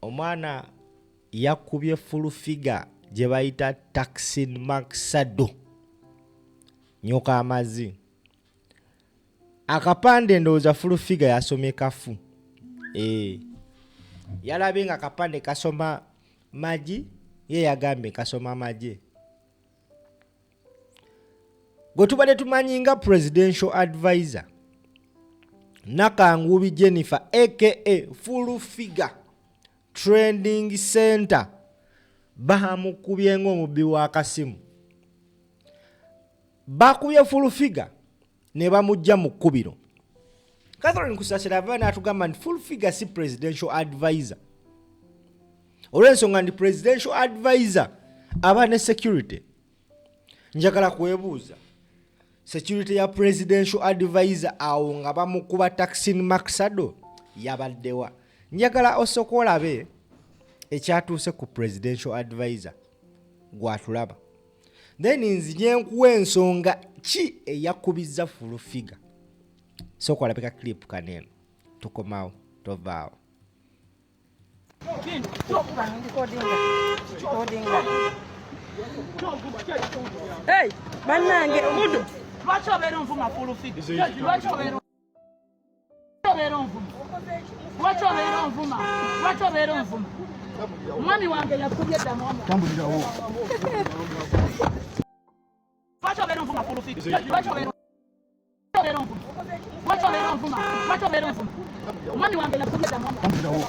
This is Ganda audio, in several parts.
omwana yakubye full figure gye bayita Taksin Maksado nyoka amazi akapande ndowooza full figure yasomye kafu yalabe nga akapande kasoma magi ye yagambye kasoma magi gwe tubadde tumanyi nga presidential advisor Nakangubi Jennifer aka full figure trending center bahamukubye ng'omubbi wa kasimu bakubye full figure ne bamujja mu kkubiro. Catherine Kusasira avana atugamba nti full figure si presidential advisor olw'ensonga ndi presidential advisor aba ne security. Njagala kwebuuza security ya presidential advisor awo nga bamukuba Taksin Maksado yabaddewa. Njagala osooka olabe ekyatuuse ku presidential advisor gwatulaba then nzinye nkuwa ensonga ki eyakubizza full figure. Sooka olabeka clip kaneno tukomaawo tovaawo. Hey, banange mudu lwaki obeera onvuma full figure? Lwaki obeera onvuma? Lwaki obeera onvuma? Lwaki obeera onvuma? Mwami wange yakubye ddamu tambulirawo. Lwaki obeera onvuma full figure? Lwaki obeera onvuma? Lwaki obeera onvuma? Lwaki obeera onvuma? Mwami wange yakubye ddamu tambulirawo.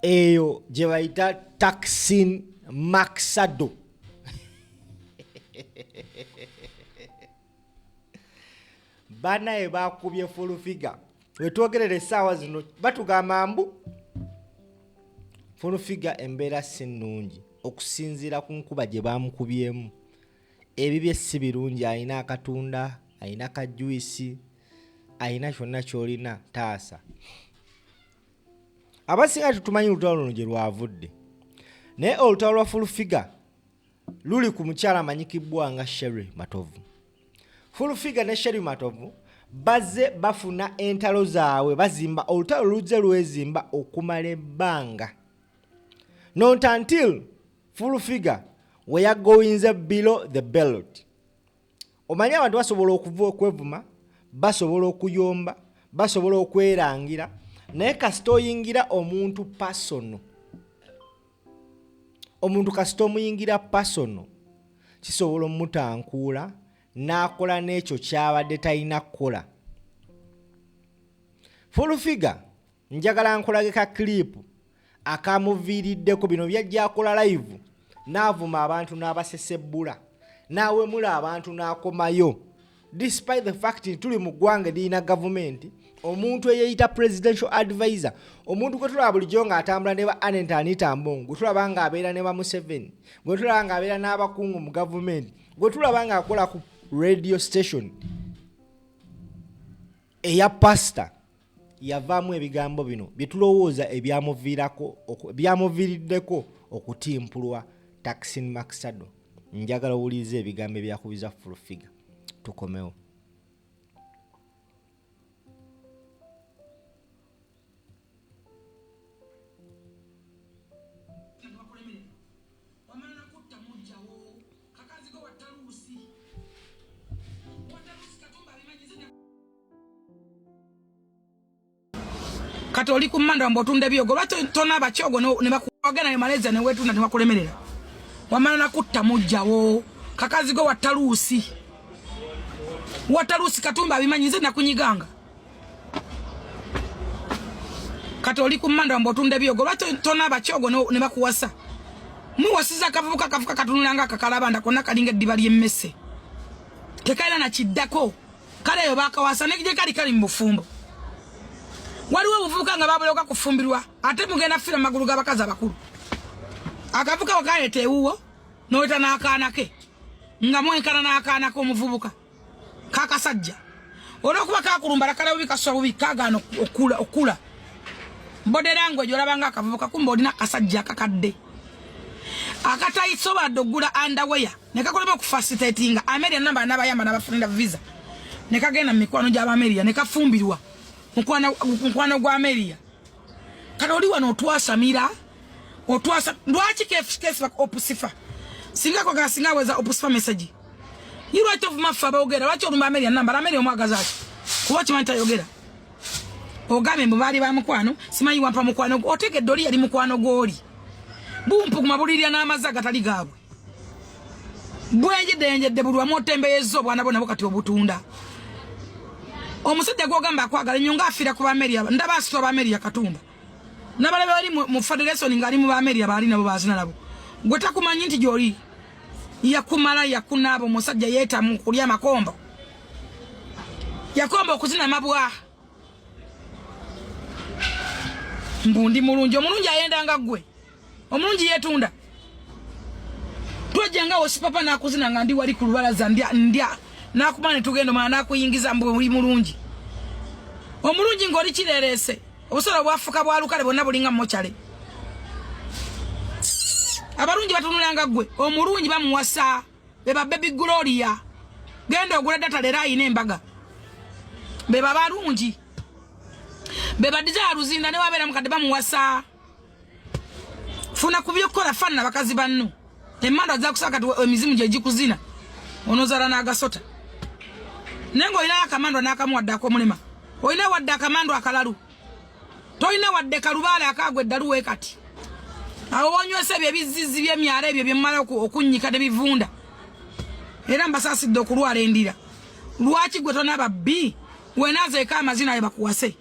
Eyo gye bayita Taksin Maksado banaye bakubye full figure. Wetwogerera essaawa zino batugamba mbu full figure embeera si nnungi okusinziira ku nkuba gye bamukubyemu. Ebibye si birungi, alina akatunda, alina kajuisi, alina kyonna ky'olina taasa. Abasinga tutumanyi olutalo luno gye lwavudde naye olutalo lwa full figure luli ku mukyala amanyikibwa nga Sherry Matovu. Full figure ne Sherry Matovu bazze bafuna entalo zaabwe bazimba olutalo luzze lwezimba okumala ebbanga not until full figure we are going below the belt. Omanyi abantu basobola okwevuma, basobola okuyomba, basobola okwerangira naye kasita oyingira omuntu personal, omuntu kasita omuyingira personal kisobola omutankuula n'akola n'ekyo kyabadde talina kukola. Full figure njagala nkolage ka clip akamuviiriddeko bino byajja akola live n'avuma abantu n'abasesebbula n'awemula abantu n'akomayo despite the fact tuli mu ggwanga lirina gavumenti. Omuntu eyeyita presidential advisor, omuntu gwe tulaba bulijjo nga atambula ne ba Anita Mbongo, gwe tulaba nga abeera ne ba Museveni, gwe tulaba nga abeera n'abakungu mu gavumenti, gwe tulaba nga akola ku radio station eya pastor, yavaamu ebigambo bino bye tulowooza ebyamuviiriddeko okutimpulwa Taksin Maksado. Njagala owulirize ebigambo ebyakubiza full figure. Tukomewo. Kati oli ku mmanda mbotunda byogo batona bakyogo ne bakugana ne maleza ne wetu na bakulemerera wamana nakutta mujjawo kakazigo watalusi katumba abimanyize nakunyiganga. Kati oli ku mmanda mbotunda byogo batona bakyogo ne bakuwasa muwasiza kavuka katunulanga kakalabanda konna kalinga eddiba ly'emmese tekaira na kiddako kale yo bakawasa ne kali mu bufumbo. Waliwo obuvubuka nga babuloka kufumbirwa ate mugenda fira magulu g'abakazi abakulu. Akavuka wakayeta ewuwo n'oweta n'akaana ke nga mwenkana n'akaana k'omuvubuka kakasajja olw'okuba kakulumba lakalawo bikaswa bubi kagaana okula bode language olaba nga akavubuka kumbe olina akasajja kakadde akatayisoba dogula underwear nekakolema ku facilitating Ameria namba nabayamba nabafunda visa nekagenda mikwano gya Ameria nekafumbirwa mukwano gwa Ameria kati oli wano otwasamira otwasa lwaki kesi opusifa singa kwa gasinga weza opusifa message you right of mafa baogera lwaki olumba Ameria namba Ameria omwagaza ati kuba kimanta yogera ogambe mbali ba mukwano simanyi wampa mukwano oteke doli yali mukwano goli bumpu kumabulirya n'amazaga tali gaabwe bwenjedde bulwa motembeyezo bwana bona bokati obutunda omusajja gwogamba akwagala nnyo ng'afiira ku Ameria ndaba asitwa ba Ameria katumba nabalabe bali mu federation ngali mu Ameria bali nabo bazina nabo gwe takumanyi nti gyoli yakumala yakunaabo omusajja yeeta mu kulya makombo yakomba okuzina mabwa mbundi mulungi omulungi ayendanga gwe omulungi yetunda twajjanga osipapa nakuzina nga ndi wali ku lubalaza ndya nakumane tugendo maana kuyingiza mbuli mulungi omulungi ngoli kirerese obusolo bwafuka bwalukale bonna bulinga mochale abalungi batunulanga gwe omulungi bamuwasa beba baby gloria genda ogula data lera ine embaga beba balungi beba dija ruzinda ne wabera mukade bamuwasa funa kubyokola fana bakazi bannu emando za kusaka emizimu je jikuzina onozara na agasota nengo ina akamando nakamwadda ko mulema oina wadda akamando akalalu toina wadde kalubale akagwe daluwe kati awo bonywese bye bizizi bye myale bye byemmala okunyika ne bivunda era mbasasidde okulwala endira lwaki gwe tona babbi wenaze ka amazina ye bakuwase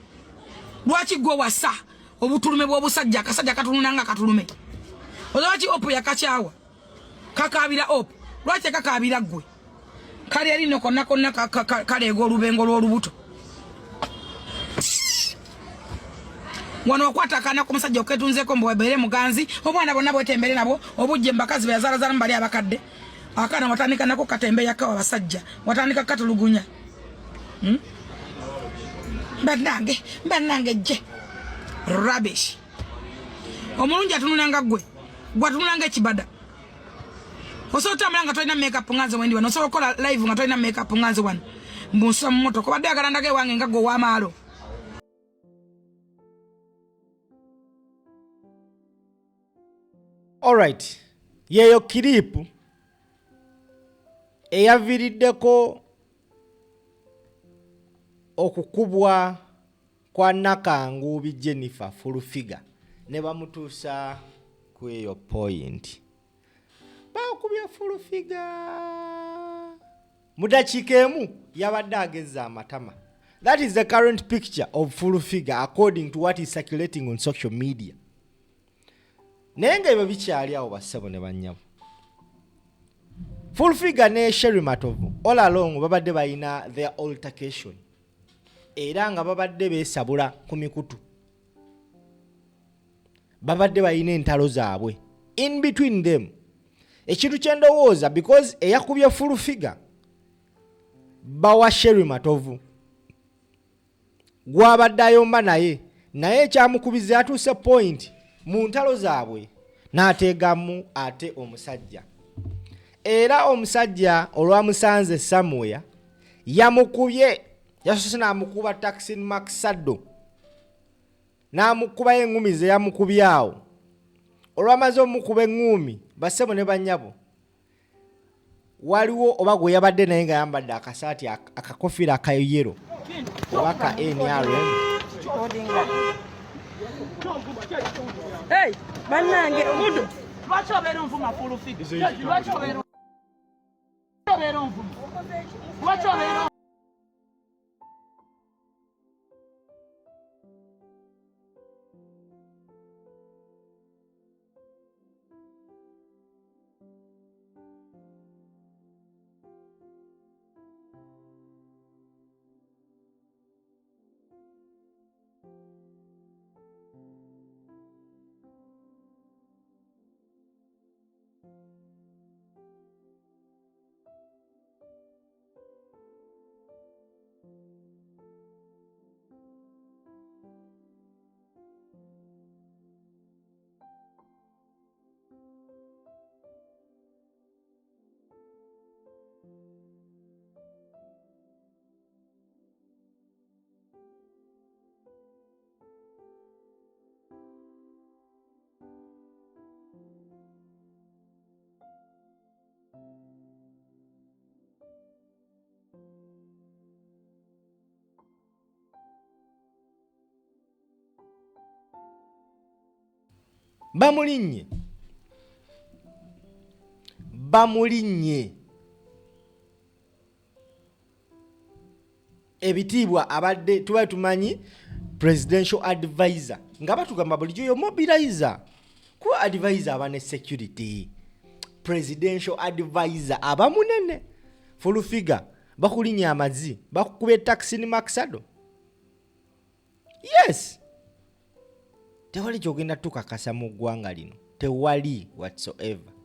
lwaki gwe wasa obutulume bw'obusajja akasajja katununanga katulume lwaki opo yakakyawa kakabira opo lwaki kakabira gwe kali ali no konna kale go lubengo lw'olubuto wano okwata kana ku musajja oketunzeko mbo webere muganzi obwana bonna bwetembere nabo obujje mbakazi byazala zala mbali abakadde akana watandika nako katembe yakawa basajja watandika katulugunya banange je rubbish omulungi atunulanga gwe gwatunulanga ekibada osota mlanga toina makeup nganze wendi wano so kola live nga toina makeup nganze wano mbunsa mmoto ko badde agalanda wange ngago wa malo alright yeyo clip eyaviriddeko okukubwa kwa Nakangubi Jennifer Fulufiga ne bamutuusa ku eyo point bakubya Fulufiga mudakiika emu yabadde ageza amatama. That is the current picture of Fulufiga according to what is circulating on social media. Nenga ebyo bikyali awo bassebo ne bannyabo. Fulufiga ne Sherry Matovu all along babadde bayina their altercation. Era nga babadde beesabula ku mikutu. Babadde bayina entalo zaabwe. In between them. Ekintu kyendowooza because eyakubye Fulufiga bawa Sherry Matovu. Gwabadde ayomba naye ekyamukubiza atuuse point mu ntalo zaabwe n'ateegamu ate omusajja. Era omusajja olwamusanze somewhere yamukubye yasoose n'amukuba taxi Maxado n'amukuba engumi ze yamukubye awo. Olwamaze omukuba engumi bassebo ne bannyabo waliwo oba gwe yabadde naye nga yambadde akasaati akakofira akayero oba ka NRM. Hey, banange mudu lwaki obeera onvuma Fulufiga lwaki obeera onvuma lwaki obeera bamulinnye ebitiibwa abadde tuba tumanyi presidential advisor nga batugamba bulijjo yo mobilizer kuba advisor abane security presidential advisor abamunene full figure bakulinya amazi bakukube taxi ni maxado. Yes, tewali kyogenda tukakasa mu ggwanga lino, tewali whatsoever.